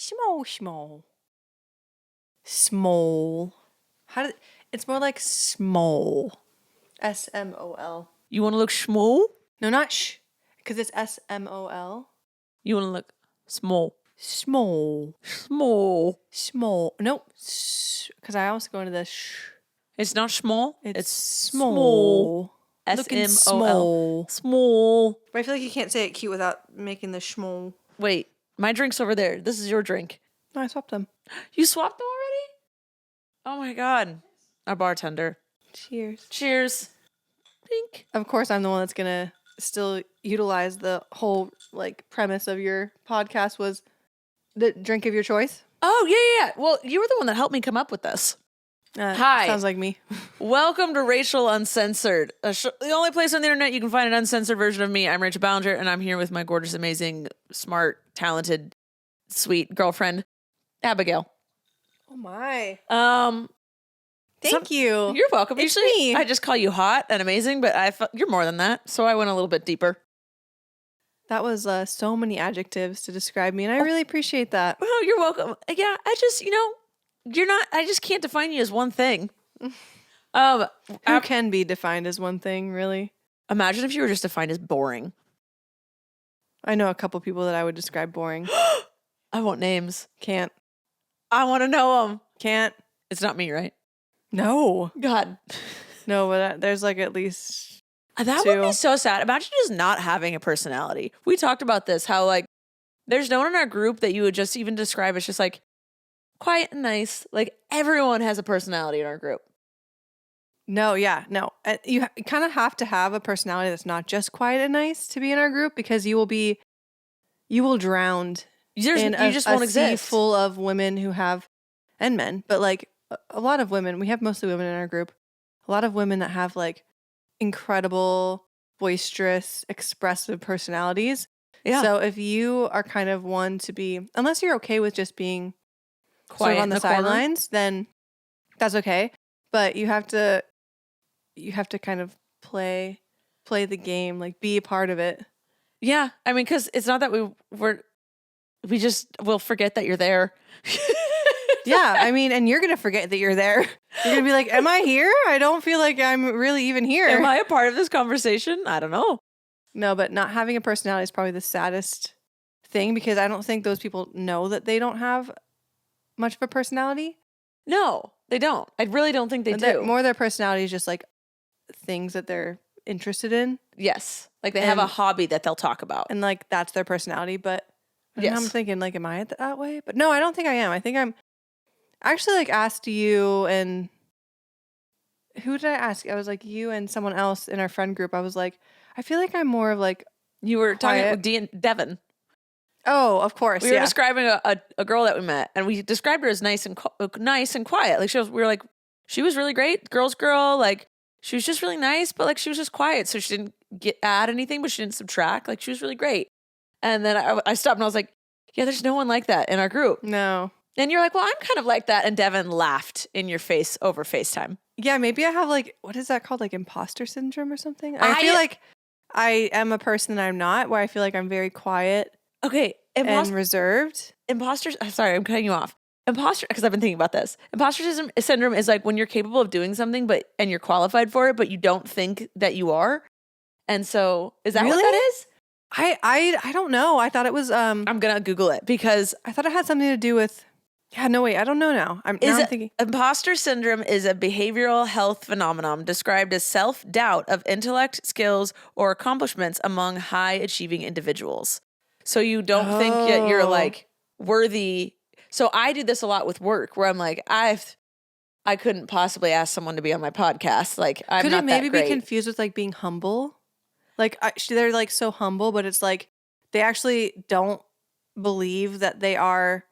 Small. Small. It's more like small. SMOL. You want to look small? No, not because it's SMOL. You want to look small. Small. Nope. Because I also go into the It's not small. It's small. SMOL. Small. But I feel like you can't say it cute without making the small. Wait, my drink's over there. This is your drink. No, I swapped them. You swapped them already? Oh my God. Our bartender. Cheers. Pink. Of course, I'm the one that's going to still utilize the whole premise of your podcast was the drink of your choice. Oh, yeah. Well, you were the one that helped me come up with this. Hi. Sounds like me. Welcome to Rachel Uncensored, the only place on the internet you can find an uncensored version of me. I'm Rachel Ballinger, and I'm here with my gorgeous, amazing, smart, talented, sweet girlfriend, Abigail. Oh, my. Thank you. You're welcome. It's Usually, me. I just call you hot and amazing, but I felt you're more than that, so I went a little bit deeper. That was so many adjectives to describe me, and I really appreciate that. Oh, you're welcome. Yeah, I just, you're not, I just can't define you as one thing. Who can be defined as one thing, really? Imagine if you were just defined as boring. I know a couple people that I would describe boring. I want names. Can't. I want to know them. Can't. It's not me, right? No. God. No, but there's at least that two. Would be so sad. Imagine just not having a personality. We talked about this, how there's no one in our group that you would just even describe as just quiet and nice. Everyone has a personality in our group. No, yeah, no. You kind of have to have a personality that's not just quiet and nice to be in our group, because you will drown in you just won't exist. Sea full of women who have, and men, but a lot of women. We have mostly women in our group. A lot of women that have incredible, boisterous, expressive personalities. Yeah. So if you are kind of one to be, unless you're okay with just being quiet on the sidelines, then that's okay. But you have to kind of play the game, be a part of it. Yeah, I mean, because it's not that we just will forget that you're there. Yeah, I mean, and you're gonna forget that you're there. You're gonna be like, "Am I here? I don't feel like I'm really even here. Am I a part of this conversation? I don't know." No, but not having a personality is probably the saddest thing, because I don't think those people know that they don't have much of a personality. No, they don't. I really don't think they do. More their personality is just things that they're interested in. Yes, they have a hobby that they'll talk about, and that's their personality. But yes. I'm thinking, am I that way? But no, I don't think I am. I think I'm actually asked you, and who did I ask? I was you and someone else in our friend group. I was I feel like I'm more of you were quiet. Talking with Devin. Oh, of course. We were describing a girl that we met, and we described her as nice and quiet. She was really great, girl's girl. She was just really nice, but she was just quiet. So she didn't add anything, but she didn't subtract. She was really great. And then I stopped and I was like, yeah, there's no one like that in our group. No. And you're like, well, I'm kind of like that. And Devin laughed in your face over FaceTime. Yeah, maybe I have what is that called? Imposter syndrome or something? I feel like I am a person that I'm not, where I feel like I'm very quiet. Okay. And reserved. Sorry, I'm cutting you off. Because I've been thinking about this. Imposter syndrome is when you're capable of doing something, and you're qualified for it, but you don't think that you are. And so, is that really? What that is? I don't know. I thought it was. I'm gonna Google it, because I thought it had something to do with. Yeah, no, wait. I don't know now. I'm thinking. Imposter syndrome is a behavioral health phenomenon described as self-doubt of intellect, skills, or accomplishments among high-achieving individuals. So you don't think that you're worthy. So I do this a lot with work, where I'm I couldn't possibly ask someone to be on my podcast. I'm Could not it maybe that great. Be confused with being humble? They're so humble, but it's they actually don't believe that they are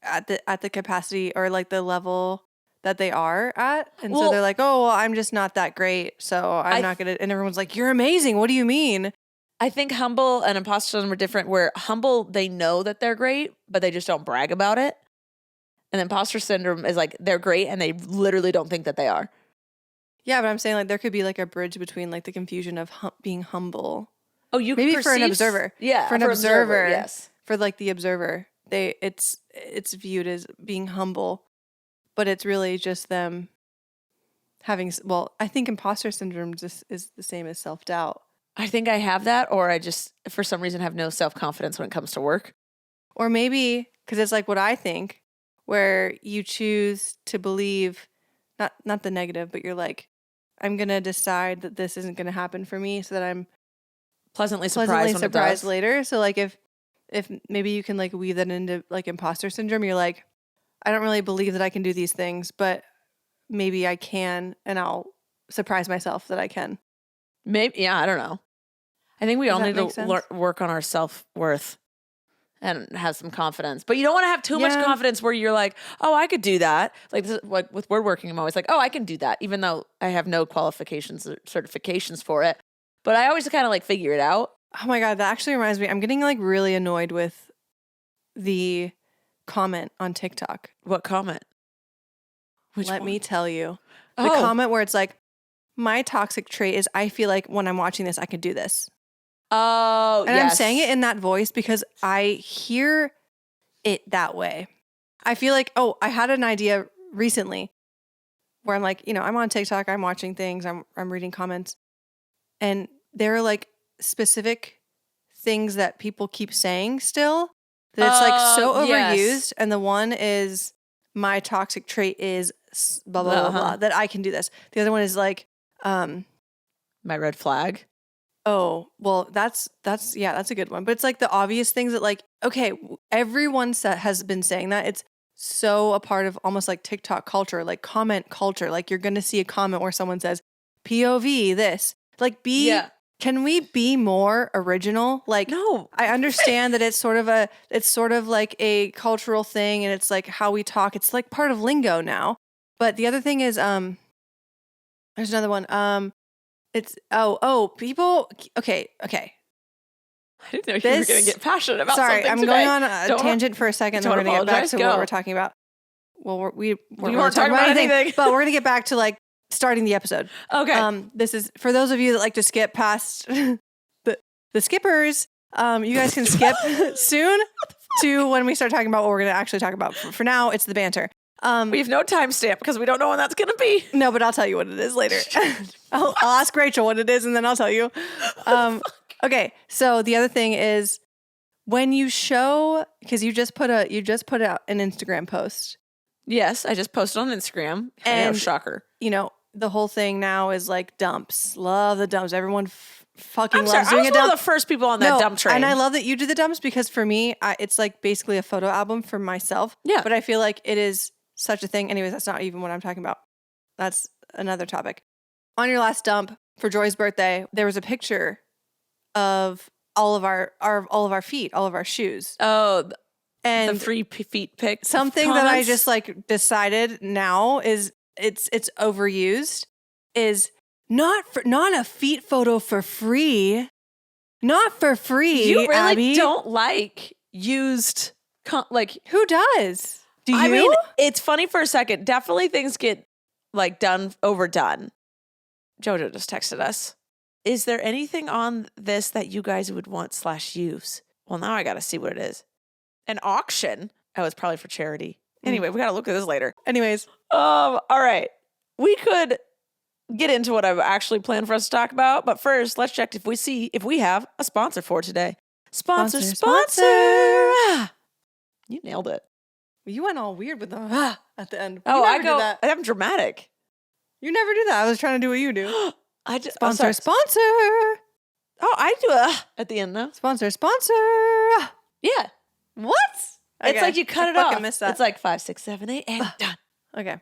at the capacity or the level that they are at, and so they're oh, well, I'm just not that great, so I'm not gonna. And everyone's you're amazing. What do you mean? I think humble and imposter syndrome are different. Where humble, they know that they're great, but they just don't brag about it. And imposter syndrome is they're great and they literally don't think that they are. Yeah, but I'm saying there could be a bridge between the confusion of being humble. Oh, you maybe for an observer. Yeah, for an observer. Yes, for the observer. it's viewed as being humble, but it's really just them having, well, I think imposter syndrome just is the same as self-doubt. I think I have that, or I just, for some reason, have no self-confidence when it comes to work. Or maybe, because it's like what I think, where you choose to believe, not the negative, but you're like, I'm going to decide that this isn't going to happen for me so that I'm pleasantly surprised when it does. later. So like if maybe you can like weave that into like imposter syndrome, you're like, I don't really believe that I can do these things, but maybe I can, and I'll surprise myself that I can. Maybe, yeah, I don't know. I think we all need to sense? work on our self-worth and have some confidence. But you don't want to have too much confidence where you're like, oh, I could do that. Like, with woodworking, I'm always like, oh, I can do that, even though I have no qualifications or certifications for it. But I always kind of like figure it out. Oh my God, that actually reminds me. I'm getting like really annoyed with the comment on TikTok. What comment? Let me tell you. The comment where it's like, my toxic trait is I feel like when I'm watching this, I could do this. Oh, and I'm saying it in that voice because I hear it that way. I feel like, I had an idea recently where I'm like, I'm on TikTok, I'm watching things, I'm reading comments, and there are like specific things that people keep saying still that it's like so overused. And the one is, my toxic trait is blah, blah, blah, blah, that I can do this. The other one is like, my red flag. Oh, well, that's a good one. But it's like the obvious things that like, okay, everyone has been saying that. It's so a part of almost like TikTok culture, like comment culture. Like you're going to see a comment where someone says, POV this. Like can we be more original? Like, no. I understand that it's sort of like a cultural thing, and it's like how we talk. It's like part of lingo now. But the other thing is, there's another one. It's people. Okay. I didn't know you were going to get passionate about something. Sorry, I'm going on a tangent for a second. Then we're going to get back to what we're talking about. Well, we weren't talking about anything, but we're going to get back to like starting the episode. Okay. This is for those of you that like to skip past the skippers. You guys can skip soon to when we start talking about what we're going to actually talk about. For now, it's the banter. We have no timestamp because we don't know when that's going to be. No, but I'll tell you what it is later. I'll ask Rachel what it is, and then I'll tell you. Okay, so the other thing is when you show, because you just put out an Instagram post. Yes, I just posted on Instagram. And shocker. The whole thing now is like dumps. Love the dumps. Everyone fucking loves doing a dump. I was one of the first people on that dump train. And I love that you do the dumps because for me, it's like basically a photo album for myself. Yeah. But I feel like it is such a thing. Anyways, that's not even what I'm talking about. That's another topic. On your last dump for Joy's birthday, there was a picture of all of our feet, all of our shoes. Oh, and the free feet pic. Something that I just like decided now is it's overused is not a feet photo for free. Not for free. You really Abby. don't like used like who does? Do you? I mean, it's funny for a second. Definitely things get like overdone. Jojo just texted us. Is there anything on this that you guys would want / use? Well, now I got to see what it is. An auction. Oh, it's probably for charity. Anyway, we got to look at this later. Anyways. All right. We could get into what I've actually planned for us to talk about. But first, let's check if we have a sponsor for today. Sponsor. Ah, you nailed it. You went all weird with the at the end. Oh, I go. I'm dramatic. You never do that. I was trying to do what you do. I just sponsor. Oh, I do at the end though. Sponsor. Yeah. What? Okay. It's like you cut it off. Missed that. It's like 5, 6, 7, 8, and done. Okay.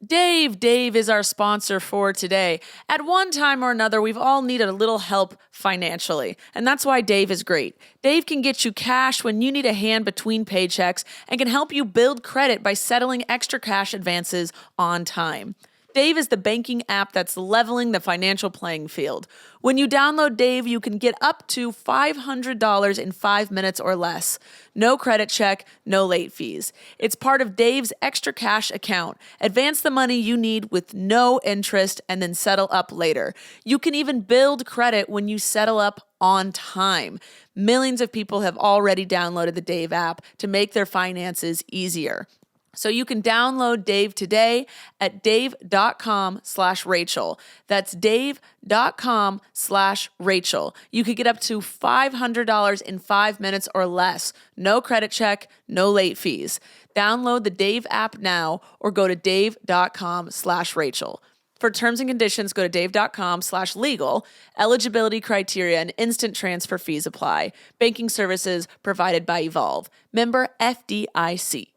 Dave is our sponsor for today. At one time or another, we've all needed a little help financially, and that's why Dave is great. Dave can get you cash when you need a hand between paychecks and can help you build credit by settling extra cash advances on time. Dave is the banking app that's leveling the financial playing field. When you download Dave, you can get up to $500 in 5 minutes or less. No credit check, no late fees. It's part of Dave's extra cash account. Advance the money you need with no interest and then settle up later. You can even build credit when you settle up on time. Millions of people have already downloaded the Dave app to make their finances easier. So you can download Dave today at dave.com/Rachel. That's dave.com/Rachel. You could get up to $500 in 5 minutes or less. No credit check, no late fees. Download the Dave app now or go to dave.com/Rachel. For terms and conditions, go to dave.com/legal. Eligibility criteria and instant transfer fees apply. Banking services provided by Evolve. Member FDIC.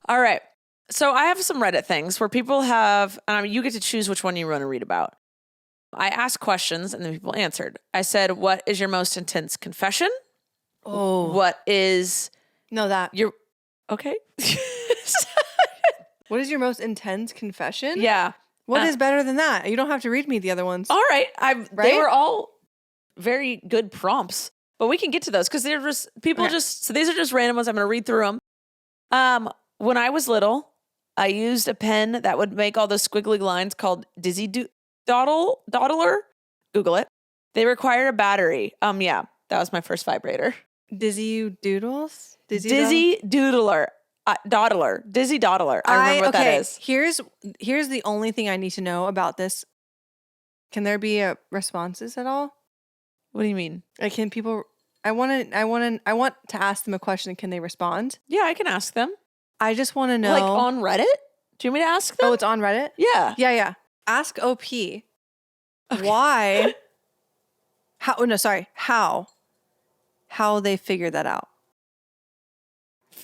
All right. So I have some Reddit things where people have, you get to choose which one you want to read about. I asked questions and then people answered. I said, what is your most intense confession? Oh. What is your, okay. What is your most intense confession? Yeah. What is better than that? You don't have to read me the other ones. All right. Right? They were all very good prompts, but we can get to those because they're just, so these are just random ones. I'm going to read through them. When I was little, I used a pen that would make all those squiggly lines called Doddeler. Google it. They required a battery. Yeah, that was my first vibrator. Dizzy Doodles? Dizzy Doodler. Doddeler. Dizzy Doddeler. I remember what that is. Here's the only thing I need to know about this. Can there be responses at all? What do you mean? Can people? I want to ask them a question. Can they respond? Yeah, I can ask them. I just want to know. Like on Reddit? Do you want me to ask them? Oh, it's on Reddit? Yeah. Yeah. Ask OP. Okay. Why? How they figured that out.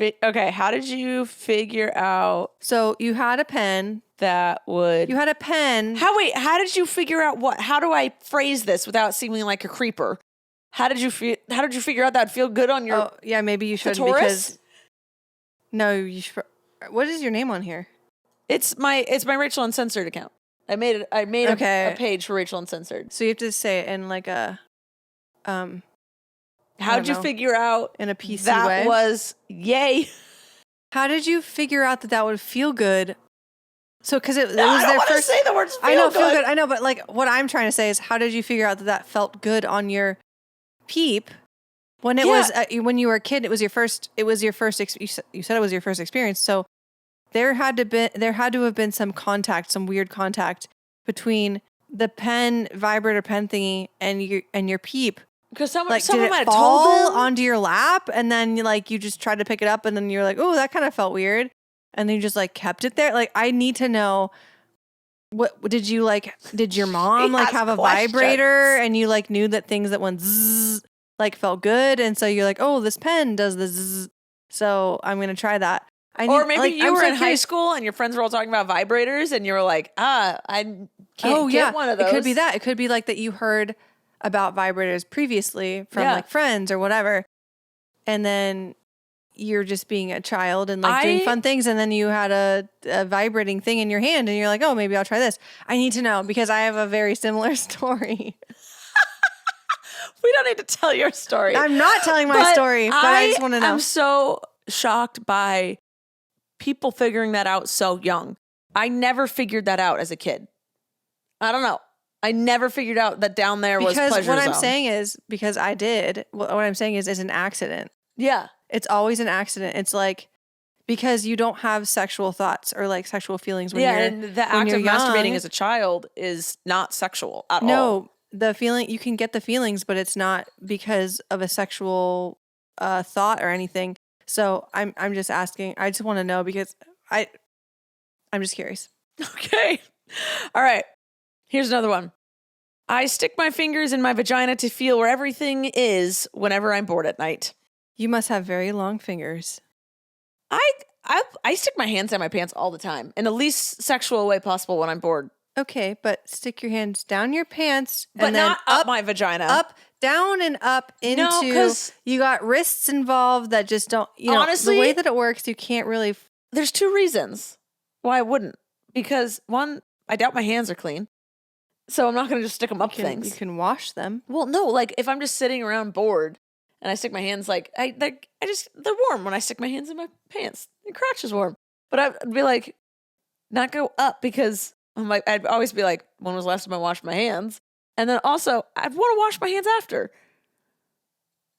Okay, how did you figure out? So you had a pen. You had a pen. How did you figure out what? How do I phrase this without seeming like a creeper? How did you figure out that'd feel good on your? Oh, yeah, maybe you should because. No, you should. What is your name on here? It's my Rachel Uncensored account. I made a page for Rachel Uncensored. So you have to say it in like a How'd you figure out in a PC that way? Was yay? How did you figure out that would feel good? So because it was I don't their want first. To say the words. Feel good. I know, but like what I'm trying to say is, how did you figure out that felt good on your peep? When it was when you were a kid, it was your first. You said it was your first experience. So there had to have been some weird contact between the vibrator pen thingy and your peep. Because someone did it might fall have told them onto your lap, and then you just tried to pick it up, and then you're like, oh, that kind of felt weird, and then you just kept it there. I need to know. What did you Did your mom have a vibrator, and you knew that things that went zzz felt good, and so you're like, oh, this pen does the zzz, so I'm gonna try that. Or maybe you were in high school and your friends were all talking about vibrators, and you were like, I can't get one of those. It could be that. It could be that you heard about vibrators previously from friends or whatever, and then you're just being a child and doing fun things, and then you had a vibrating thing in your hand, and you're like, oh, maybe I'll try this. I need to know because I have a very similar story. We don't need to tell your story. I'm not telling my story, but I just want to know. I'm so shocked by people figuring that out so young. I never figured that out as a kid. I don't know. I never figured out that down there was pleasure zone. What I'm saying is, because I did, what I'm saying is an accident. Yeah. It's always an accident. It's because you don't have sexual thoughts or sexual feelings when you're and the act of masturbating as a child is not sexual at all. No, the feeling, you can get the feelings, but it's not because of a sexual thought or anything. So I'm just asking. I just want to know because I'm just curious. Okay. All right. Here's another one. I stick my fingers in my vagina to feel where everything is whenever I'm bored at night. You must have very long fingers. I stick my hands in my pants all the time in the least sexual way possible when I'm bored. Okay, but stick your hands down your pants, but and then not up my vagina. Up, down, and up into. No, because you got wrists involved that just don't. Honestly, the way that it works, you can't really. There's two reasons why I wouldn't. Because one, I doubt my hands are clean. So I'm not going to just stick them up things. You can wash them. Well, no, like if I'm just sitting around bored and I stick my hands they're warm when I stick my hands in my pants. The crotch is warm. But I'd be like, not go up because I'm like, I'd always be like, when was the last time I washed my hands? And then also, I'd want to wash my hands after.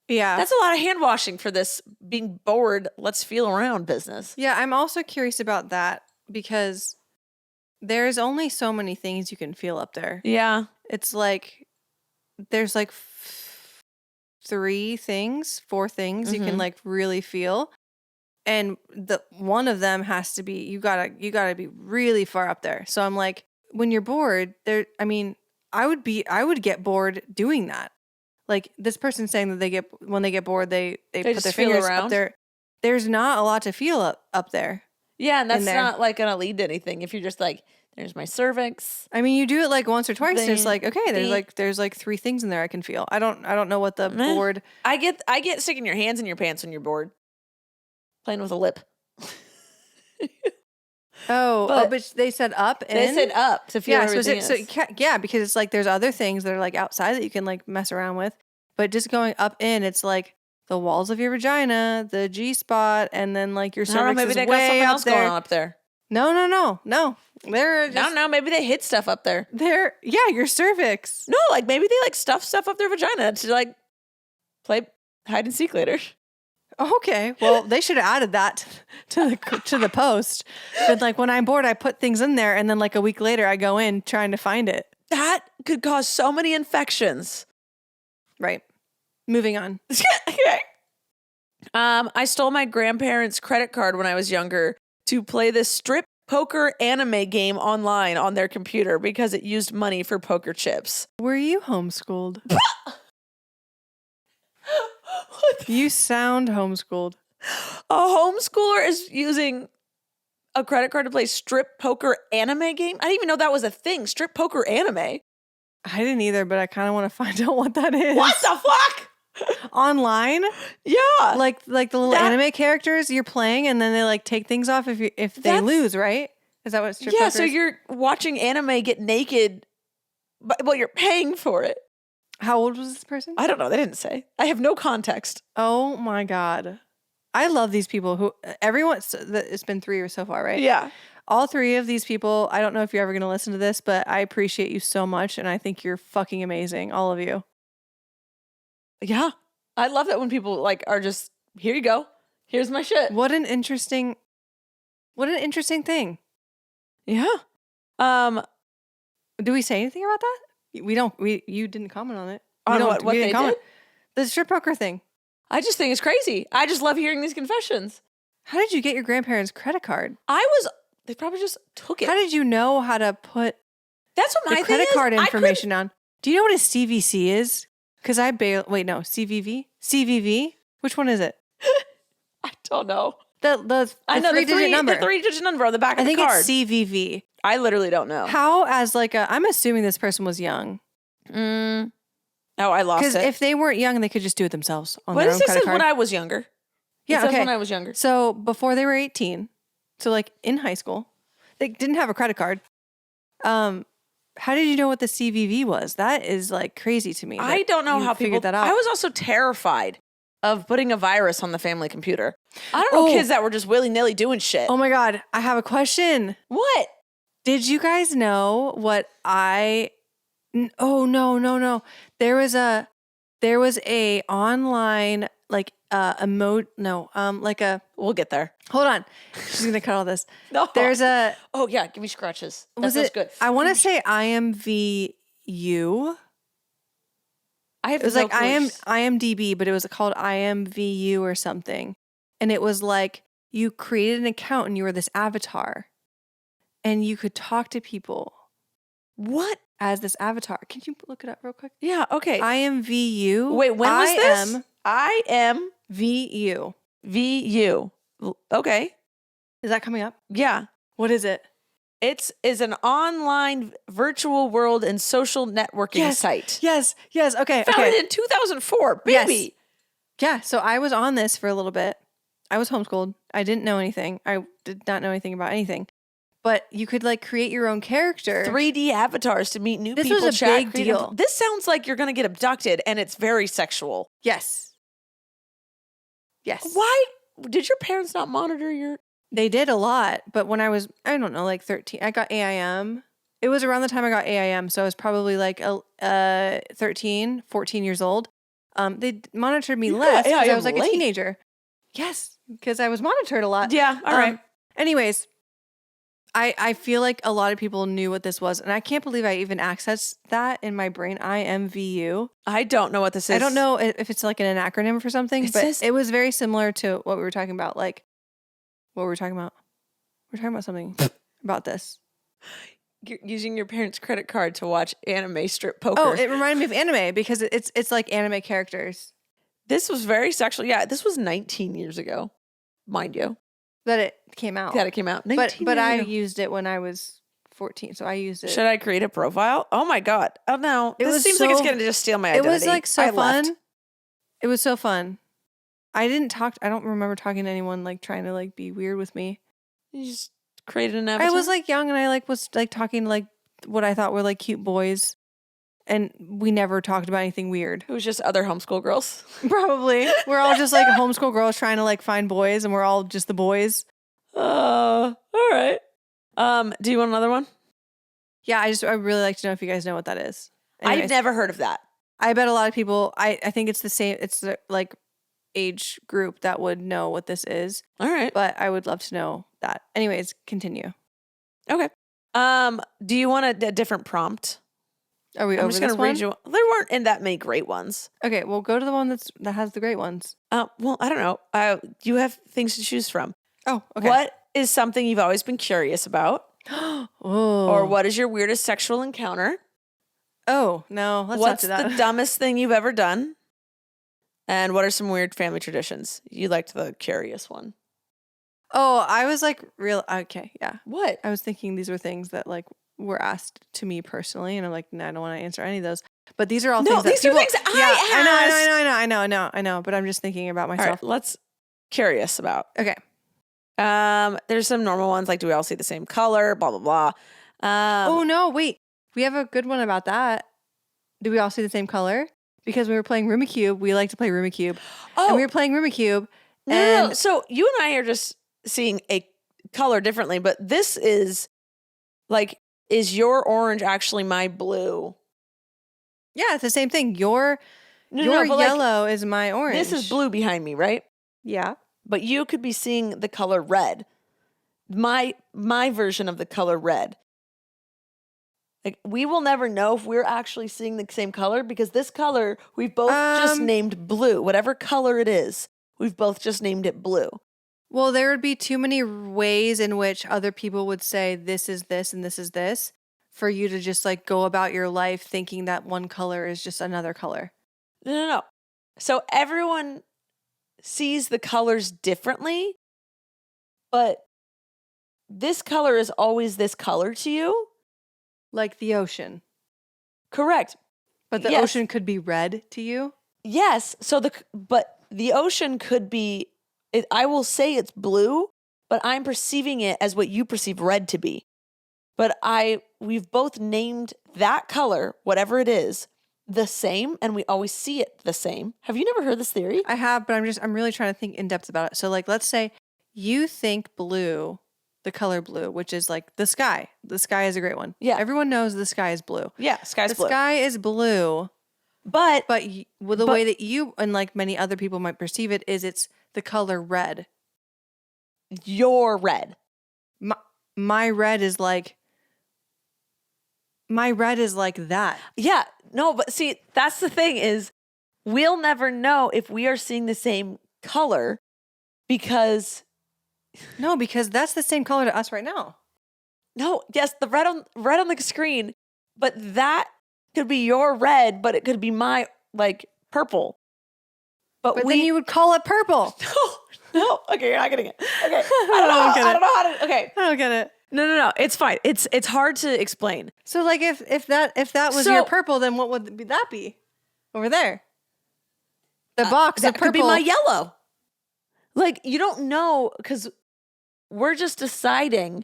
Yeah. That's a lot of hand washing for this being bored, let's feel around business. Yeah, I'm also curious about that because there's only so many things you can feel up there. Yeah. It's like there's like 4 things you can like really feel. And the one of them has to be you gotta be really far up there. So I'm like, when you're bored, I would get bored doing that. Like this person saying that when they get bored, they put their fingers up there. There's not a lot to feel up there. Yeah, and that's not like gonna lead to anything if you're just like, there's my cervix. I mean, you do it like once or twice, and it's like, okay, there's like 3 things in there I can feel. I don't know what the bored. I get sticking your hands in your pants when you're bored. Playing with a lip. But they said up in. They said up to feel everything. Because it's like there's other things that are like outside that you can like mess around with, but just going up in, it's like the walls of your vagina, the G spot, and then like your cervix maybe is they got way something up else there. going on up there. No. They're just, I don't know. Maybe they hid stuff up there. Your cervix. No, like maybe they like stuff stuff up their vagina to like play hide and seek later. Okay, well, they should have added that to the post. But like when I'm bored, I put things in there, and then like a week later, I go in trying to find it. That could cause so many infections. Right. Moving on. Okay. I stole my grandparents' credit card when I was younger to play this strip poker anime game online on their computer because it used money for poker chips. Were you homeschooled? You sound homeschooled. A homeschooler is using a credit card to play strip poker anime game? I didn't even know that was a thing. Strip poker anime. I didn't either, but I kind of want to find out what that is. What the fuck? Online? Yeah. Like the little anime characters you're playing, and then they like take things off if they lose, right? Is that what strip poker is? Yeah, so you're watching anime get naked, but you're paying for it. How old was this person? I don't know. They didn't say. I have no context. Oh my God. I love these people it's been 3 years so far, right? Yeah. All 3 of these people, I don't know if you're ever going to listen to this, but I appreciate you so much. And I think you're fucking amazing. All of you. Yeah. I love that when people like are just, here you go. Here's my shit. What an interesting thing. Yeah. Do we say anything about that? You didn't comment on it. What they did? The strip poker thing. I just think it's crazy. I just love hearing these confessions. How did you get your grandparents' credit card? They probably just took it. How did you know how to put That's what my the credit card information on? Do you know what a CVC is? Because CVV? CVV? Which one is it? I don't know. The I know 3-digit number. The 3-digit number on the back of the card. I think it's CVV. I literally don't know. How I'm assuming this person was young. Oh, I lost it. Because if they weren't young, they could just do it themselves on what their own is credit this card. when I was younger? Yeah, okay. When I was younger. So before they were 18, so like in high school, they didn't have a credit card. How did you know what the CVV was? That is like crazy to me. I don't know how people figured that out. I was also terrified of putting a virus on the family computer. I don't know kids that were just willy-nilly doing shit. Oh my God. I have a question. What? Did you guys know what oh, no. There was a online like We'll get there. hold on. She's going to cut all this. No. There's a Oh yeah, give me scratches. That was feels it good. I want to say IMVU. It was like IMDb, but it was called IMVU or something. And it was like you created an account and you were this avatar. And you could talk to people. What? As this avatar. Can you look it up real quick? Yeah, okay. IMVU. Wait, when was this? IMVU. VU. Okay. Is that coming up? Yeah. What is it? It's an online virtual world and social networking site. Yes. Okay. Founded in 2004, baby. Yes. Yeah. So I was on this for a little bit. I was homeschooled. I didn't know anything. I did not know anything about anything. but you could like create your own character. 3D avatars to meet new This people. was a big deal. This sounds like you're going to get abducted and it's very sexual. Yes. Yes. Why did your parents not monitor your... They did a lot, but when I was, I don't know, like 13, I got AIM. It was around the time I got AIM, so I was probably like 13, 14 years old. They monitored me less because I was like a teenager. Yes, because I was monitored a lot. Yeah, all right. Anyways, I feel like a lot of people knew what this was, and I can't believe I even accessed that in my brain. IMVU. I don't know what this is. I don't know if it's like an acronym for something, but it was very similar to what we were talking about. Like, what were we talking about? We're talking about something about this. You're using your parents' credit card to watch anime strip poker. Oh, it reminded me of anime because it's like anime characters. This was very sexual. Yeah, this was 19 years ago, mind you. That it came out. That it came out. 19 But years I ago. used it when I was 14, so I used it. Should I create a profile? Oh my God. Oh no. It This seems like it's going to just steal my identity. It was like so fun. Left. It was so fun. I don't remember talking to anyone like trying to like be weird with me. You just created an avatar? I was like young and I like was like talking to like what I thought were like cute boys. And we never talked about anything weird. It was just other homeschool girls. Probably. We're all just like homeschool girls trying to like find boys and we're all just the boys. All right. Do you want another one? Yeah, I really like to know if you guys know what that is. Anyways, I've never heard of that. I bet a lot of people, I think it's the same, it's the, like age group that would know what this is. All right. But I would love to know that. Anyways, continue. Okay. Do you want a different prompt? Are we I'm over just this gonna one? read you. There weren't in that many great ones. Okay, well, go to the one that has the great ones. Well, I don't know. You have things to choose from. Oh, okay. What is something you've always been curious about? Oh. Or what is your weirdest sexual encounter? Oh, no, let's What's not do that. the dumbest thing you've ever done? And what are some weird family traditions? You liked the curious one. Oh, I was like okay, yeah. What? I was thinking these were things that like were asked to me personally, and I'm like, no, I don't want to answer any of those. But these are all things that people, are things I asked. I know. But I'm just thinking about All myself. right, let's curious about. Okay. There's some normal ones like do we all see the same color? Blah blah blah. Oh no, wait. We have a good one about that. Do we all see the same color? Because we were playing Rumicube. We like to play Rumicube. Oh, and we were playing Rumicube. No. So you and I are just seeing a color differently, but this is like, is your orange actually my blue? Yeah, it's the same thing. Your but yellow is my orange. This is blue behind me, right? Yeah. But you could be seeing the color red. My version of the color red. Like, we will never know if we're actually seeing the same color because this color we've both just named blue. Whatever color it is, we've both just named it blue. Well, there would be too many ways in which other people would say this is this and this is this for you to just like go about your life thinking that one color is just another color. No. So everyone sees the colors differently, but this color is always this color to you. Like the ocean. Correct. But the ocean could be red to you? Yes. But the ocean could be, I will say it's blue, but I'm perceiving it as what you perceive red to be. But we've both named that color, whatever it is, the same, and we always see it the same. Have you never heard this theory? I have, but I'm really trying to think in depth about it. So like, let's say you think blue, the color blue, which is like the sky. The sky is a great one. Yeah. Everyone knows the sky is blue. Yeah, sky's blue. The sky is blue. But the way that you and like many other people might perceive it is it's the color red. Your red. My red is like that. Yeah. No, but see, that's the thing is we'll never know if we are seeing the same color because that's the same color to us right now. No, yes, the red on the screen, but that could be your red, but it could be my like purple. But then you would call it purple. No. Okay, you're not getting it. Okay, I don't know how to. Okay, I don't get it. No. It's fine. It's hard to explain. So like if that was your purple, then what would that be over there? The box that of purple could be my yellow. Like you don't know because we're just deciding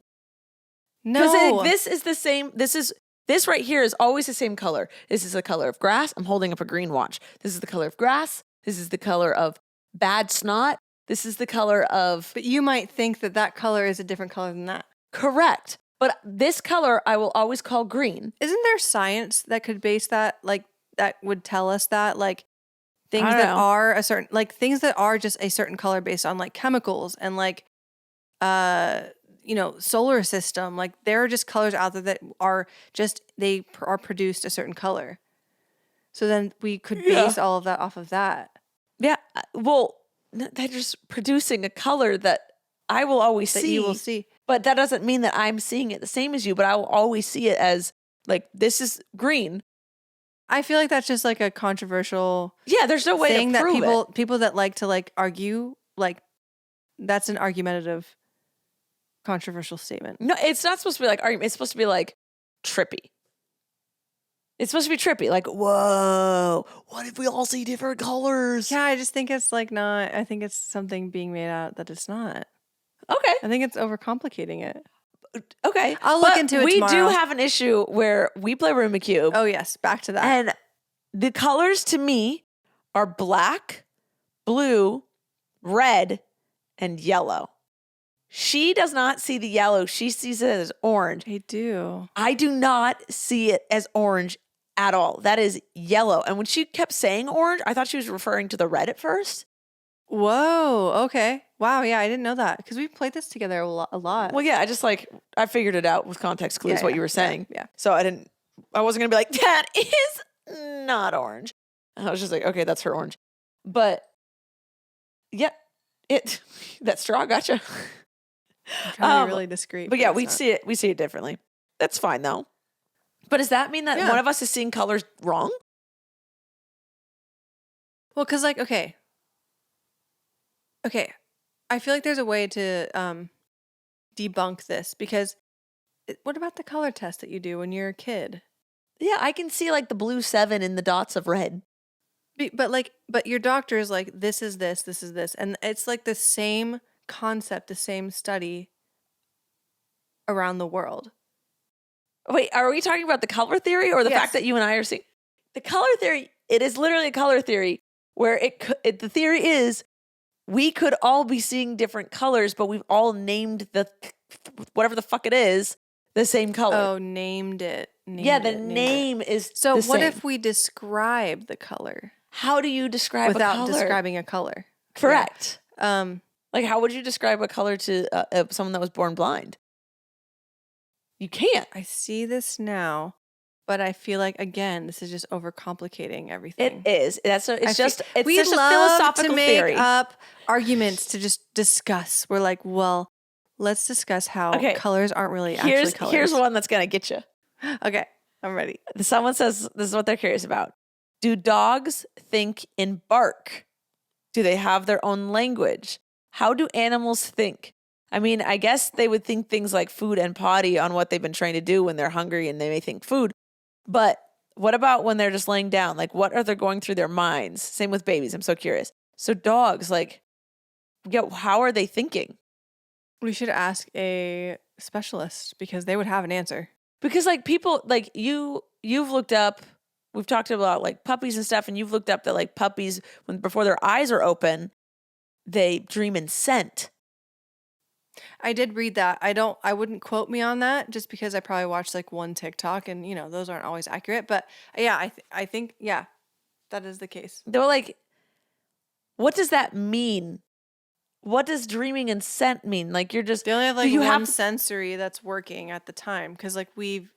Because No. this is the same. This right here is always the same color. This is the color of grass. I'm holding up a green watch. This is the color of grass. This is the color of bad snot. This is the color of. But you might think that that color is a different color than that. Correct. But this color I will always call green. Isn't there science that could base that, like, that would tell us that, like, things I don't that know. are a certain, like, things that are just a certain color based on, like, chemicals and, like, solar system. Like, there are just colors out there that are just, they are produced a certain color. So then we could base all of that off of that. Yeah. Well, they're just producing a color that I will always That see. you will see. But that doesn't mean that I'm seeing it the same as you, but I will always see it as like, this is green. I feel like that's just like a controversial Yeah, there's no way thing to prove that it. people that like to like argue, like, that's an argumentative, controversial statement. No, it's not supposed to be like argument. It's supposed to be like trippy. It's supposed to be trippy. Like, whoa, what if we all see different colors? Yeah, I just think it's like not. I think it's something being made out that it's not. Okay. I think it's overcomplicating it. Okay. I'll look into it we tomorrow. do have an issue where we play Rubik's Cube. Oh yes, back to that. And the colors to me are black, blue, red, and yellow. She does not see the yellow. She sees it as orange. I do. I do not see it as orange at all. That is yellow. And when she kept saying orange, I thought she was referring to the red at first. Whoa. Okay. Wow. Yeah, I didn't know that because we played this together a lot. Well, yeah, I figured it out with context clues, what you were saying. Yeah. So I wasn't going to be like, that is not orange. I was just like, okay, that's her orange. But yeah, that straw gotcha. I'm trying to be really discreet. But yeah, it's we see it differently. That's fine though. But does that mean that one of us is seeing colors wrong? Well, because like, okay. I feel like there's a way to debunk this because what about the color test that you do when you're a kid? Yeah, I can see like the blue 7 in the dots of red. But your doctor is like, this is this, this is this. And it's like the same concept, the same study around the world. Wait, are we talking about the color theory or the fact that you and I are seeing the color theory? It is literally a color theory where the theory is we could all be seeing different colors, but we've all named whatever the fuck it is the same color. Oh, named it. The name is so. The what same. if we describe the color? How do you describe without a color? describing a color? Correct. Yeah. Like, how would you describe a color to someone that was born blind? You can't. I see this now, but I feel like again, this is just overcomplicating everything. It is. It's just a to philosophical make theory. up arguments to just discuss. We're like, well, let's discuss how colors aren't really actually colors. Here's one that's gonna get you. Okay, I'm ready. Someone says this is what they're curious about. Do dogs think in bark? Do they have their own language? How do animals think? I mean, I guess they would think things like food and potty on what they've been trained to do when they're hungry and they may think food. But what about when they're just laying down? Like, what are they going through their minds? Same with babies. I'm so curious. So dogs, like, how are they thinking? We should ask a specialist because they would have an answer. Because like people, like you've looked up, we've talked about like puppies and stuff, and you've looked up that like puppies, before their eyes are open, they dream in scent. I did read that. I wouldn't quote me on that just because I probably watched like one TikTok and those aren't always accurate. But yeah, I think, yeah, that is the case. They were like, what does that mean? What does dreaming in scent mean? Like you're just, they only have like one sensory that's working at the time. Cause like we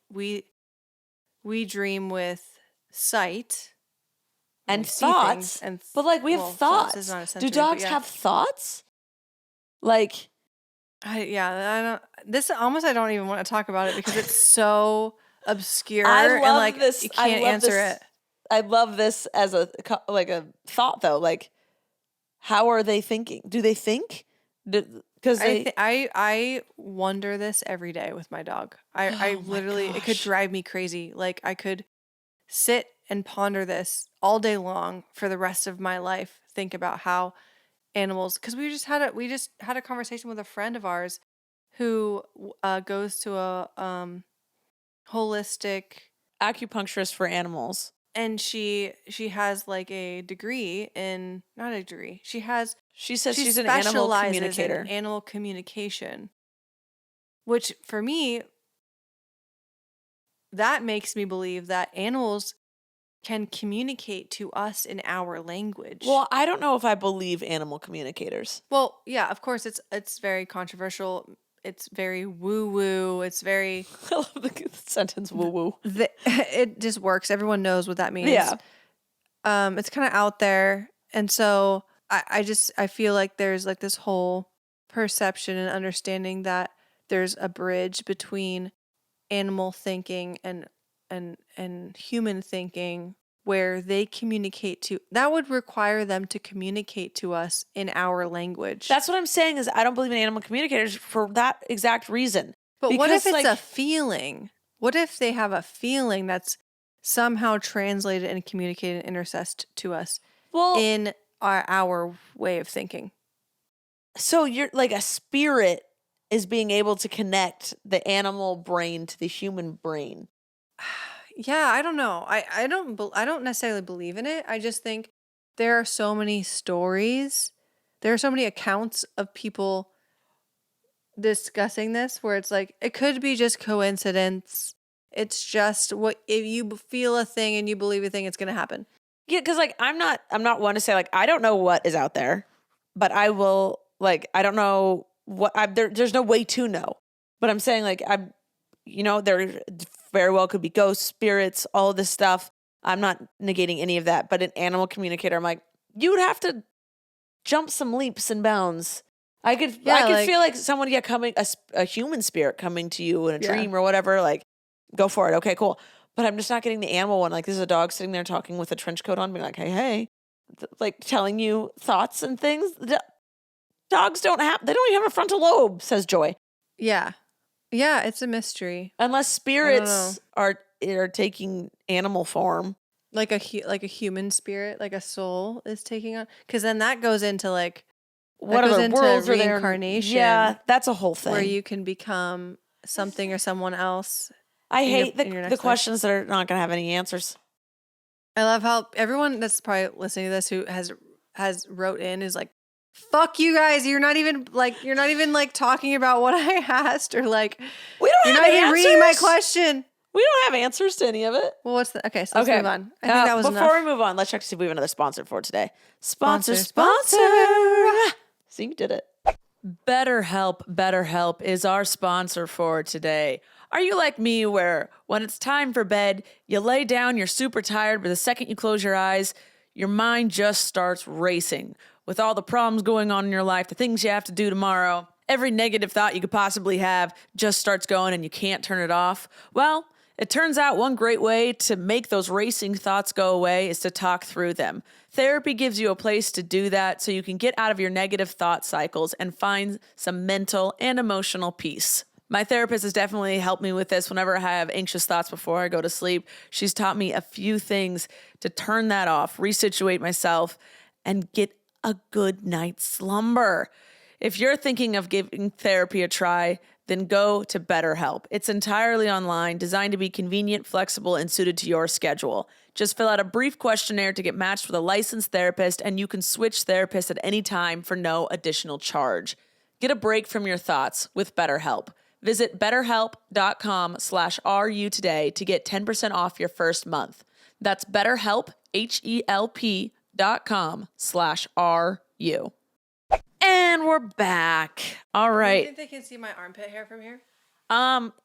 dream with sight and thoughts. But like we have thoughts. Do dogs have thoughts? Like, I don't even want to talk about it because it's so obscure and like you can't answer it. I love this as a thought though. Like, how are they thinking? Do they think? Because I wonder this every day with my dog. I literally, it could drive me crazy. Like I could sit and ponder this all day long for the rest of my life. Think about how animals, because we just had a conversation with a friend of ours who goes to a holistic Acupuncturist for animals. and she has like a degree in not a degree. She says she's an animal specializes communicator. in animal communication, which for me that makes me believe that animals can communicate to us in our language. Well, I don't know if I believe animal communicators. Well, yeah, of course it's very controversial. It's very woo-woo. It's very I love the sentence woo-woo. It just works. Everyone knows what that means. Yeah. It's kind of out there. And so I feel like there's like this whole perception and understanding that there's a bridge between animal thinking and human thinking where they communicate to that would require them to communicate to us in our language. That's what I'm saying is I don't believe in animal communicators for that exact reason. But what if it's a feeling? What if they have a feeling that's somehow translated and communicated and intercessed to us in our way of thinking? So you're like a spirit is being able to connect the animal brain to the human brain. Yeah, I don't know. I don't necessarily believe in it. I just think there are so many stories. There are so many accounts of people discussing this where it's like it could be just coincidence. It's just what if you feel a thing and you believe a thing, it's gonna happen. Yeah, because like I'm not one to say like I don't know what is out there, but I will like I don't know what there's no way to know. But I'm saying like there very well could be ghosts, spirits, all of this stuff. I'm not negating any of that, but an animal communicator, I'm like, you would have to jump some leaps and bounds. I could feel like someone coming, a human spirit coming to you in a dream or whatever, like, go for it. Okay, cool. But I'm just not getting the animal one. Like, there's a dog sitting there talking with a trench coat on, being like, hey, like telling you thoughts and things. Dogs they don't even have a frontal lobe, says Joy. Yeah. Yeah, it's a mystery. Unless spirits are taking animal form. Like a human spirit, like a soul is taking on. Because then that goes into like, what other worlds are there? Reincarnation. Yeah, that's a whole thing. Where you can become something or someone else. I hate the questions that are not going to have any answers. I love how everyone that's probably listening to this who has wrote in is like, fuck you guys, you're not even like talking about what I asked or like you're not even reading my question. We don't have answers to any of it. Well, let's move on. I think that was before enough. we move on, let's check to see if we have another sponsor for today. Sponsor. See, you did it. BetterHelp is our sponsor for today. Are you like me where when it's time for bed, you lay down, you're super tired, but the second you close your eyes, your mind just starts racing with all the problems going on in your life, the things you have to do tomorrow, every negative thought you could possibly have just starts going and you can't turn it off? Well, it turns out one great way to make those racing thoughts go away is to talk through them. Therapy gives you a place to do that so you can get out of your negative thought cycles and find some mental and emotional peace. My therapist has definitely helped me with this whenever I have anxious thoughts before I go to sleep. She's taught me a few things to turn that off, resituate myself, and get a good night's slumber. If you're thinking of giving therapy a try, then go to BetterHelp. It's entirely online, designed to be convenient, flexible, and suited to your schedule. Just fill out a brief questionnaire to get matched with a licensed therapist, and you can switch therapists at any time for no additional charge. Get a break from your thoughts with BetterHelp. Visit betterhelp.com/RU today to get 10% off your first month. That's BetterHelp, HELP.com/RU. And we're back. All right. Do you think they can see my armpit hair from here?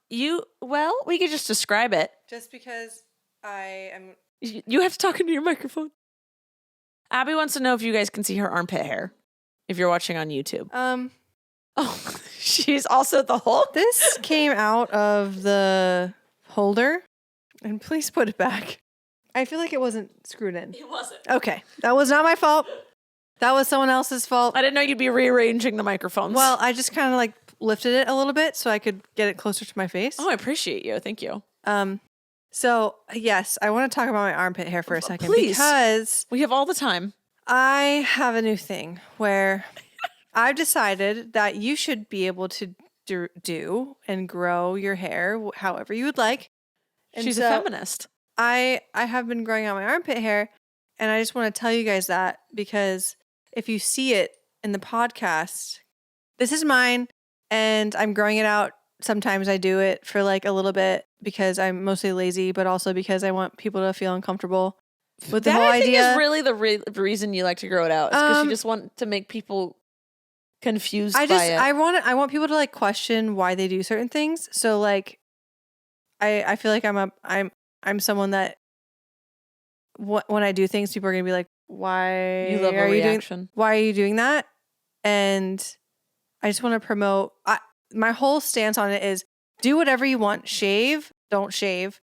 We could just describe it. Just because I am... You have to talk into your microphone. Abby wants to know if you guys can see her armpit hair, if you're watching on YouTube. Oh, she's also the Hulk? This came out of the holder, and please put it back. I feel like it wasn't screwed in. It wasn't. Okay, that was not my fault. That was someone else's fault. I didn't know you'd be rearranging the microphones. Well, I just kind of like lifted it a little bit so I could get it closer to my face. Oh, I appreciate you. Thank you. So yes, I want to talk about my armpit hair for a second. Please. Because we have all the time. I have a new thing where I've decided that you should be able to do and grow your hair however you would like. And She's a so feminist. I have been growing out my armpit hair, and I just want to tell you guys that because if you see it in the podcast, this is mine, and I'm growing it out. Sometimes I do it for like a little bit because I'm mostly lazy, but also because I want people to feel uncomfortable with the whole I think idea. is really the reason you like to grow it out. It's because you just want to make people confused by it. I want people to like question why they do certain things. So like, I feel like I'm someone that when I do things, people are gonna be like, why You love a reaction. why are you doing that? And I just want to promote. My whole stance on it is do whatever you want. Shave, don't shave,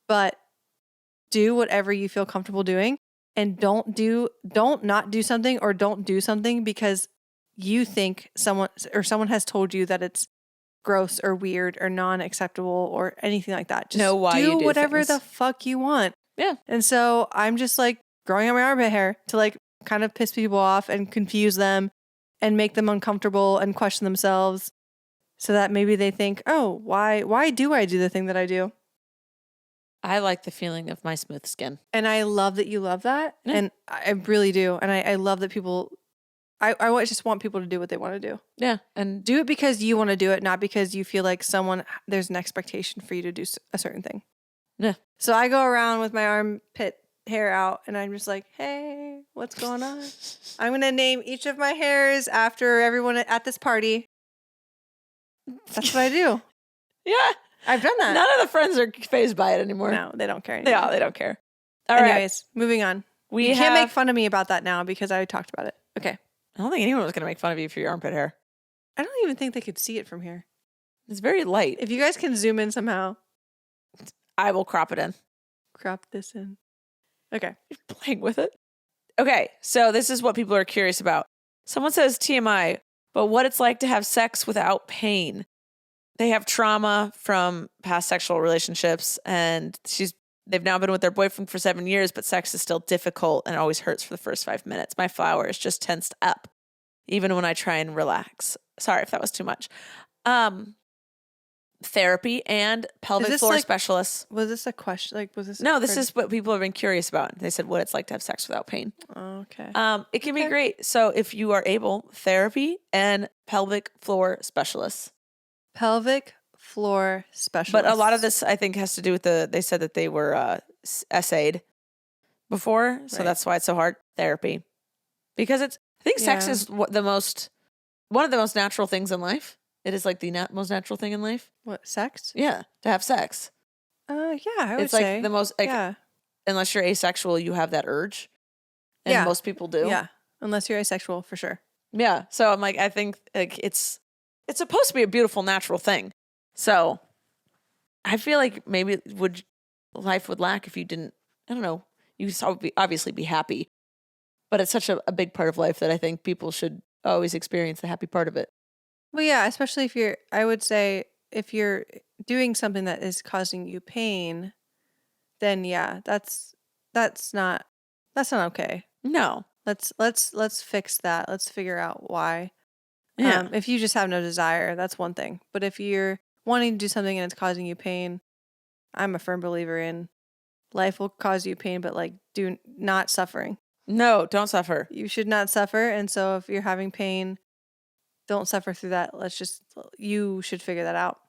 but do whatever you feel comfortable doing, and don't not do something or don't do something because you think someone has told you that it's gross or weird or non-acceptable or anything like that. Just know why you do whatever things. the fuck you want. Yeah. And so I'm just like growing out my armpit hair to like kind of piss people off and confuse them and make them uncomfortable and question themselves so that maybe they think, oh, why do I do the thing that I do? I like the feeling of my smooth skin. And I love that you love that. Yeah. And I really do. And I love that people, I just want people to do what they want to do. Yeah. And Do it because you want to do it, not because you feel like there's an expectation for you to do a certain thing. Yeah. So I go around with my armpit hair out and I'm just like, hey, what's going on? I'm going to name each of my hairs after everyone at this party. That's what I do. Yeah. I've done that. None of the friends are fazed by it anymore. No, they don't care anymore. They don't care. All right. Anyways, moving on. You can't make fun of me about that now because I talked about it. Okay. I don't think anyone was going to make fun of you for your armpit hair. I don't even think they could see it from here. It's very light. If you guys can zoom in somehow. I will crop it in. Crop this in. Okay. You're playing with it. Okay. So this is what people are curious about. Someone says TMI, but what it's like to have sex without pain. They have trauma from past sexual relationships and they've now been with their boyfriend for 7 years, but sex is still difficult and always hurts for the first 5 minutes. My flower is just tensed up, even when I try and relax. Sorry if that was too much. Therapy and pelvic floor specialists. Was this a question? Like, was this? No, this is what people have been curious about. They said what it's like to have sex without pain. Okay. It can be great. So if you are able, therapy and pelvic floor specialists. Pelvic floor specialist. But a lot of this, I think, has to do with they said that they were essayed before. So that's why it's so hard. Therapy. Because I think sex is one of the most natural things in life. It is like the most natural thing in life. What, sex? Yeah, to have sex. Yeah, I would it's say. Like the most, unless you're asexual, you have that urge. And most people do. Yeah, unless you're asexual, for sure. Yeah, so I'm like, I think like it's supposed to be a beautiful, natural thing. So I feel like maybe life would lack if you didn't, I don't know, you could obviously be happy. But it's such a big part of life that I think people should always experience the happy part of it. Well, yeah, especially I would say if you're doing something that is causing you pain, then yeah, that's not okay. No. Let's fix that. Let's figure out why. Yeah. If you just have no desire, that's one thing. But if you're wanting to do something and it's causing you pain, I'm a firm believer in life will cause you pain, but like do not suffering. No, don't suffer. You should not suffer. And so if you're having pain, don't suffer through that. You should figure that out.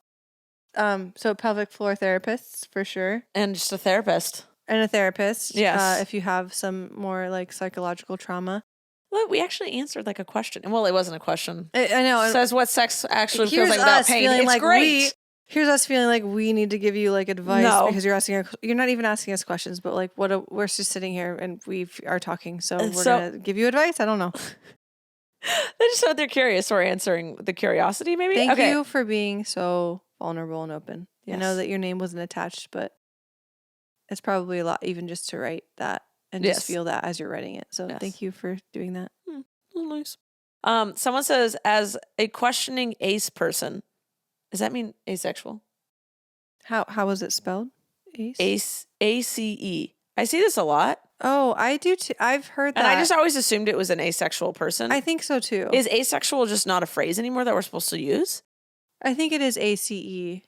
So pelvic floor therapists for sure. And just a therapist. And a therapist. Yes. If you have some more like psychological trauma. Well, we actually answered like a question. Well, it wasn't a question. I know. It says what sex actually feels like without pain. It's like great. Here's us feeling like we need to give you like advice because you're not even asking us questions, but like we're just sitting here and we are talking. So we're going to give you advice. I don't know. They just said they're curious. We're answering the curiosity, maybe. Thank you for being so vulnerable and open. Yes. I know that your name wasn't attached, but it's probably a lot even just to write that and just feel that as you're writing it. So thank you for doing that. Nice. Someone says, as a questioning ace person, does that mean asexual? How was it spelled? Ace. A-C-E. I see this a lot. Oh, I do too. I've heard that. And I just always assumed it was an asexual person. I think so too. Is asexual just not a phrase anymore that we're supposed to use? I think it is ACE.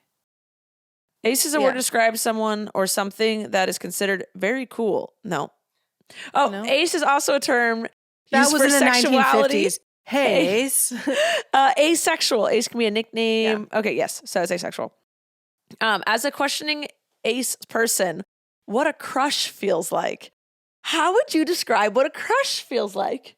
Ace is a word to describe someone or something that is considered very cool. No. Oh, No? ace is also a term That used was for in the sexuality. 1950s. Hey, Ace. Asexual. Ace can be a nickname. Yeah. Okay, yes. So it's asexual. As a questioning ace person, what a crush feels like. How would you describe what a crush feels like?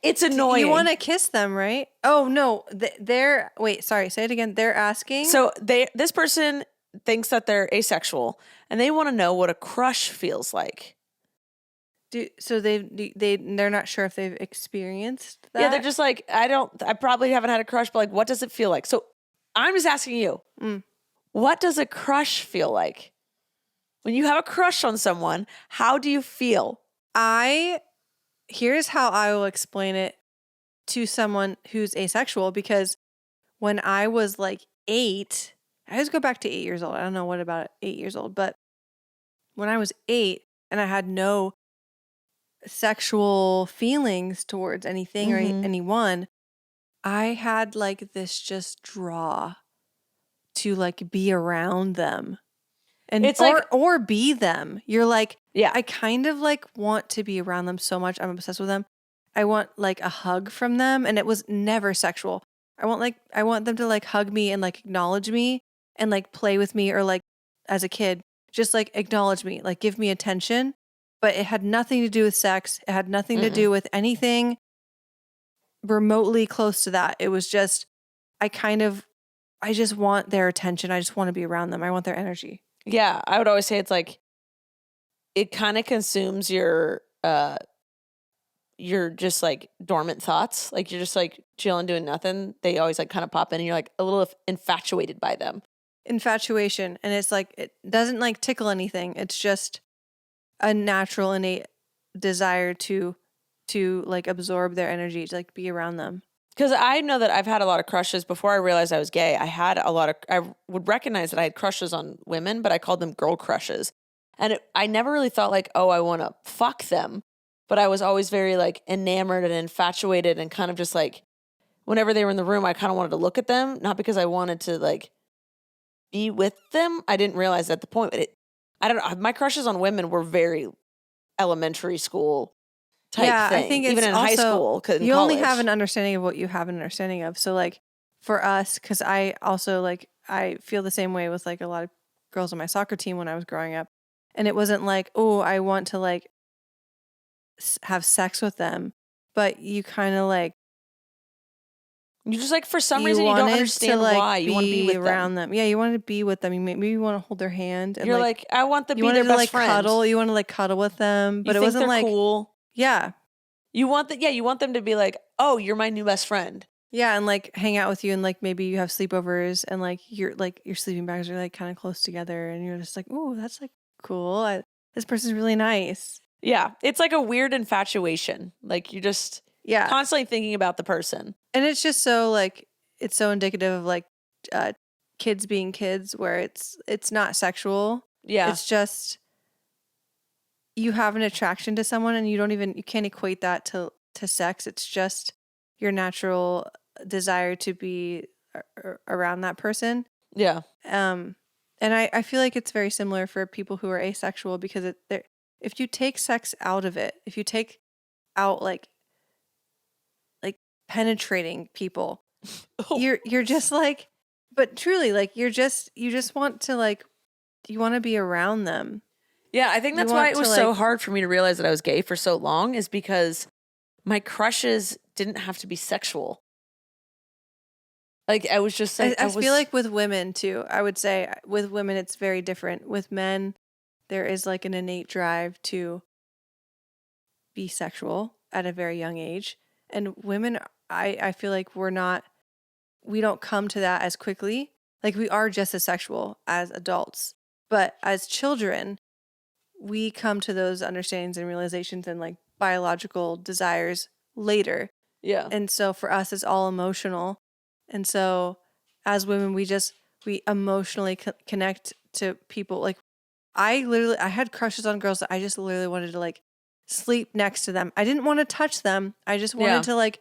It's annoying. You want to kiss them, right? Oh, no. They're, wait, sorry. Say it again. They're asking. So this person thinks that they're asexual and they want to know what a crush feels like. So they're not sure if they've experienced that? Yeah, they're just like, I probably haven't had a crush, but like, what does it feel like? So I'm just asking you, what does a crush feel like? When you have a crush on someone, how do you feel? Here's how I will explain it to someone who's asexual, because when I was like 8, I always go back to 8 years old. I don't know what about 8 years old, but when I was 8 and I had no sexual feelings towards anything or anyone, I had like this just draw to like be around them. And It's like, or be them. You're like, yeah, I kind of like want to be around them so much. I'm obsessed with them. I want like a hug from them, and it was never sexual. I want them to like hug me and like acknowledge me and like play with me, or like as a kid, just like acknowledge me, like give me attention. But it had nothing to do with sex. It had nothing to do with anything remotely close to that. It was just I just want their attention. I just want to be around them. I want their energy. Yeah, I would always say it's like, it kind of consumes your just like dormant thoughts. Like you're just like chilling, doing nothing. They always like kind of pop in and you're like a little infatuated by them. Infatuation. And it's like, it doesn't like tickle anything. It's just a natural, innate desire to like absorb their energy, to like be around them. Because I know that I've had a lot of crushes before I realized I was gay. I would recognize that I had crushes on women, but I called them girl crushes. And I never really thought like, oh, I want to fuck them. But I was always very like enamored and infatuated, and kind of just like, whenever they were in the room, I kind of wanted to look at them, not because I wanted to like be with them. I didn't realize at the point, but I don't know. My crushes on women were very elementary school type thing. I think even in high school. You only have an understanding of what you have an understanding of. So like for us, because I also like, I feel the same way with like a lot of girls on my soccer team when I was growing up. And it wasn't like, oh, I want to like have sex with them. But you kind of like, you just like, for some reason, you don't understand why you want to be with around them. Yeah, you want to be with them. Maybe you want to hold their hand. And you're like, I want to be their to best like friend. Cuddle. You want to like cuddle with them, but you it think wasn't they're like cool. Yeah, you want them to be like, oh, you're my new best friend. Yeah, and like hang out with you, and like maybe you have sleepovers, and like your sleeping bags are like kind of close together, and you're just like, oh, that's like cool. This person's really nice. Yeah, it's like a weird infatuation. Like you just constantly thinking about the person, and it's just so like, it's so indicative of like kids being kids, where it's not sexual. Yeah, it's just you have an attraction to someone, and you can't equate that to sex. It's just your natural desire to be around that person. Yeah. And I feel like it's very similar for people who are asexual, because if you take sex out of it, if you take out like penetrating people, you're just like, but truly, like you just want to like, you want to be around them. Yeah, I think that's why it was so hard for me to realize that I was gay for so long, is because my crushes didn't have to be sexual. Like I was just like, I feel like with women too, I would say with women it's very different. With men, there is like an innate drive to be sexual at a very young age. And women, I feel like we don't come to that as quickly. Like we are just as sexual as adults. But as children, we come to those understandings and realizations and like biological desires later. Yeah. And so for us, it's all emotional. And so as women, we emotionally connect to people. Like I had crushes on girls that I just literally wanted to like sleep next to them. I didn't want to touch them. I just wanted to like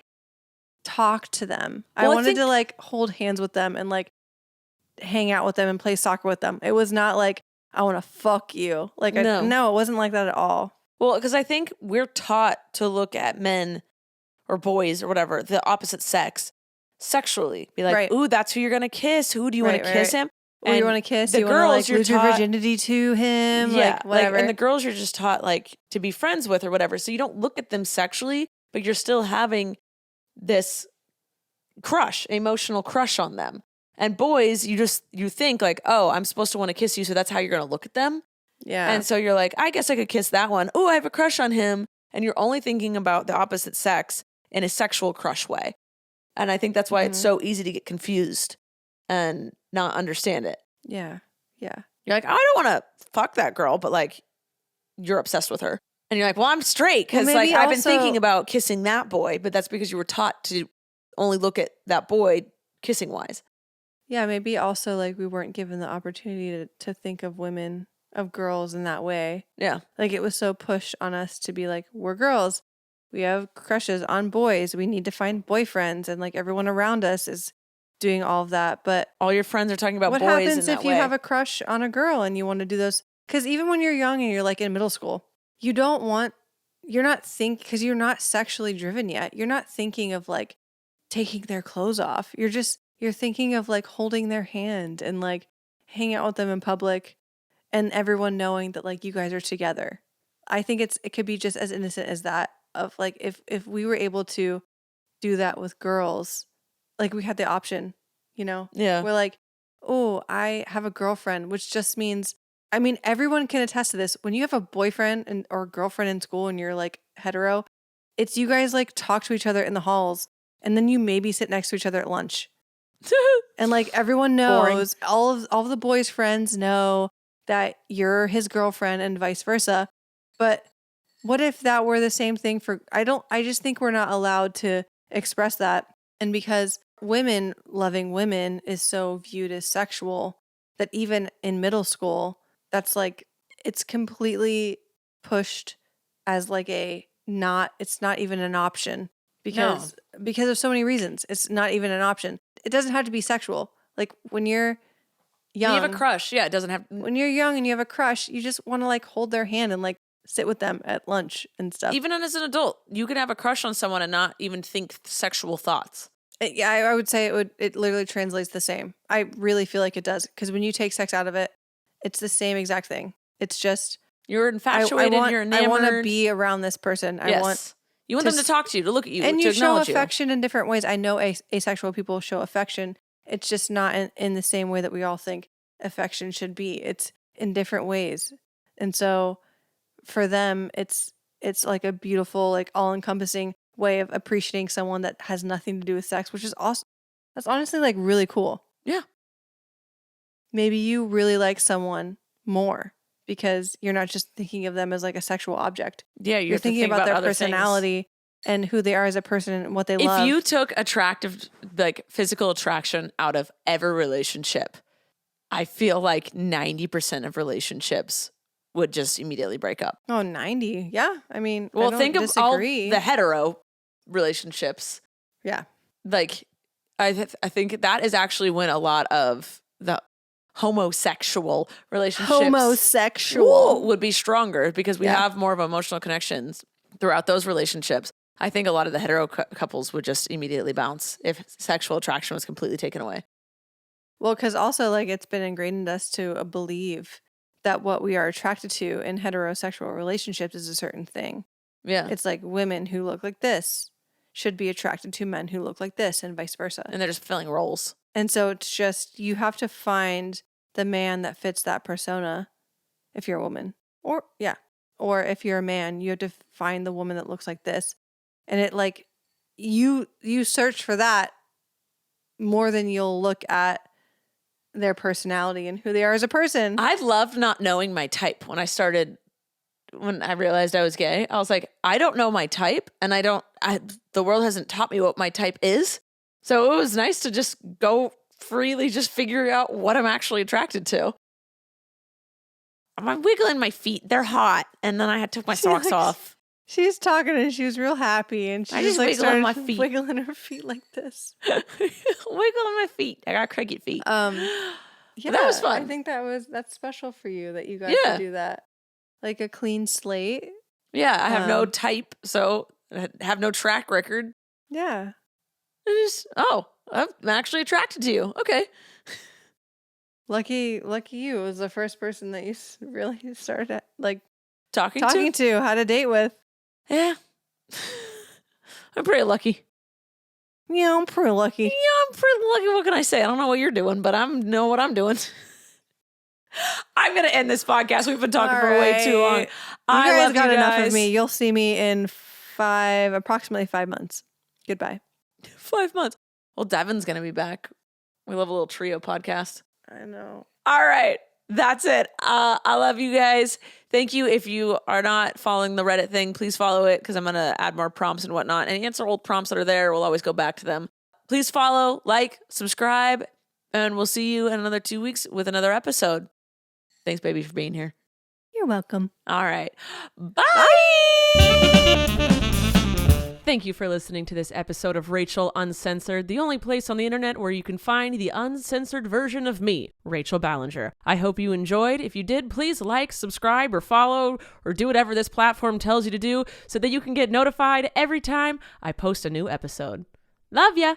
talk to them. Well, I I wanted think- to like hold hands with them and like hang out with them and play soccer with them. It was not like I want to fuck you. Like no, it wasn't like that at all. Well, because I think we're taught to look at men or boys or whatever, the opposite sex, sexually. Be like, Right. ooh, that's who you're going to kiss. Who do you want to kiss him? Or you want to kiss, the you want to girls like you're lose your taught- virginity to him, Yeah, like whatever. and the girls you're just taught like to be friends with or whatever. So you don't look at them sexually, but you're still having this crush, emotional crush on them. And boys, you think like, oh, I'm supposed to want to kiss you, so that's how you're going to look at them. Yeah. And so you're like, I guess I could kiss that one. Oh, I have a crush on him. And you're only thinking about the opposite sex in a sexual crush way. And I think that's why it's so easy to get confused and not understand it. Yeah. Yeah. You're like, I don't want to fuck that girl, but like, you're obsessed with her. And you're like, well, I'm straight because Well, like maybe I've been also- thinking about kissing that boy, but that's because you were taught to only look at that boy kissing wise. Yeah, maybe also like we weren't given the opportunity to think of women, of girls in that way. Yeah. Like it was so pushed on us to be like, we're girls. We have crushes on boys. We need to find boyfriends. And like everyone around us is doing all of that. But All your friends are talking about what boys happens in that if you way. have a crush on a girl and you want to do those? Because even when you're young and you're like in middle school, you're not because you're not sexually driven yet. You're not thinking of like taking their clothes off. You're thinking of like holding their hand and like hanging out with them in public and everyone knowing that like you guys are together. I think it could be just as innocent as that, of like if we were able to do that with girls, like we had the option, you know? Yeah. We're like, oh, I have a girlfriend, which just means, I mean, everyone can attest to this. When you have a boyfriend or girlfriend in school and you're like hetero, it's you guys like talk to each other in the halls and then you maybe sit next to each other at lunch. And like everyone knows, all of the boys' friends know that you're his girlfriend and vice versa. But what if that were the same thing for, I just think we're not allowed to express that. And because women loving women is so viewed as sexual that even in middle school, that's like, it's completely pushed as like it's not even an option because of so many reasons. It's not even an option. It doesn't have to be sexual. Like when you're young, you have a crush. Yeah, it doesn't have. When you're young and you have a crush, you just want to like hold their hand and like sit with them at lunch and stuff. Even as an adult, you can have a crush on someone and not even think sexual thoughts. Yeah, I would say it literally translates the same. I really feel like it does, because when you take sex out of it, it's the same exact thing. It's just you're infatuated, you're enamored. I want to be around this person. Yes. You want them to talk to you, to look at you, and to you show acknowledge affection in different ways. I know asexual people show affection. It's just not in the same way that we all think affection should be. It's in different ways. And so for them, it's like a beautiful, like all-encompassing way of appreciating someone that has nothing to do with sex, which is awesome. That's honestly like really cool. Yeah. Maybe you really like someone more because you're not just thinking of them as like a sexual object. Yeah, you're thinking about their personality and who they are as a person and what they love. If you took attractive, like physical attraction out of every relationship, I feel like 90% of relationships would just immediately break up. Oh, 90. Yeah. I mean, well, I don't think of disagree. all the hetero relationships. Yeah. Like, I think that is actually when a lot of the homosexual relationships would be stronger, because we have more of emotional connections throughout those relationships. I think a lot of the hetero couples would just immediately bounce if sexual attraction was completely taken away. Well, because also like it's been ingrained in us to believe that what we are attracted to in heterosexual relationships is a certain thing. Yeah. It's like women who look like this should be attracted to men who look like this and vice versa. And they're just filling roles. And so it's just, you have to find the man that fits that persona if you're a woman. Or if you're a man, you have to find the woman that looks like this. And it like, you search for that more than you'll look at their personality and who they are as a person. I loved not knowing my type when I realized I was gay. I was like, I don't know my type, and the world hasn't taught me what my type is. So it was nice to just go freely, just figure out what I'm actually attracted to. I'm wiggling my feet. They're hot. And then I had to take my socks off. She's talking and she was real happy, and she I just just like wiggle on started my feet. wiggling her feet like this. Wiggle on my feet. I got cricket feet. Yeah, that was fun. I think that's special for you that you got to do that. Like a clean slate. Yeah, I have no type, so I have no track record. Yeah. I'm actually attracted to you. Okay. Lucky you. It was the first person that you really started like talking to, had a date with. Yeah. I'm pretty lucky. Yeah, I'm pretty lucky. What can I say? I don't know what you're doing, but I know what I'm doing. I'm going to end this podcast. We've been talking for way too long. You guys got enough of me. You'll see me in approximately 5 months. Goodbye. 5 months. Well, Devin's going to be back. We love a little trio podcast. I know. All right. That's it. I love you guys. Thank you. If you are not following the Reddit thing, please follow it because I'm going to add more prompts and whatnot and answer old prompts that are there. We'll always go back to them. Please follow, like, subscribe, and we'll see you in another 2 weeks with another episode. Thanks, baby, for being here. You're welcome. All right. Bye. Thank you for listening to this episode of Rachel Uncensored, the only place on the internet where you can find the uncensored version of me, Rachel Ballinger. I hope you enjoyed. If you did, please like, subscribe, or follow, or do whatever this platform tells you to do so that you can get notified every time I post a new episode. Love ya!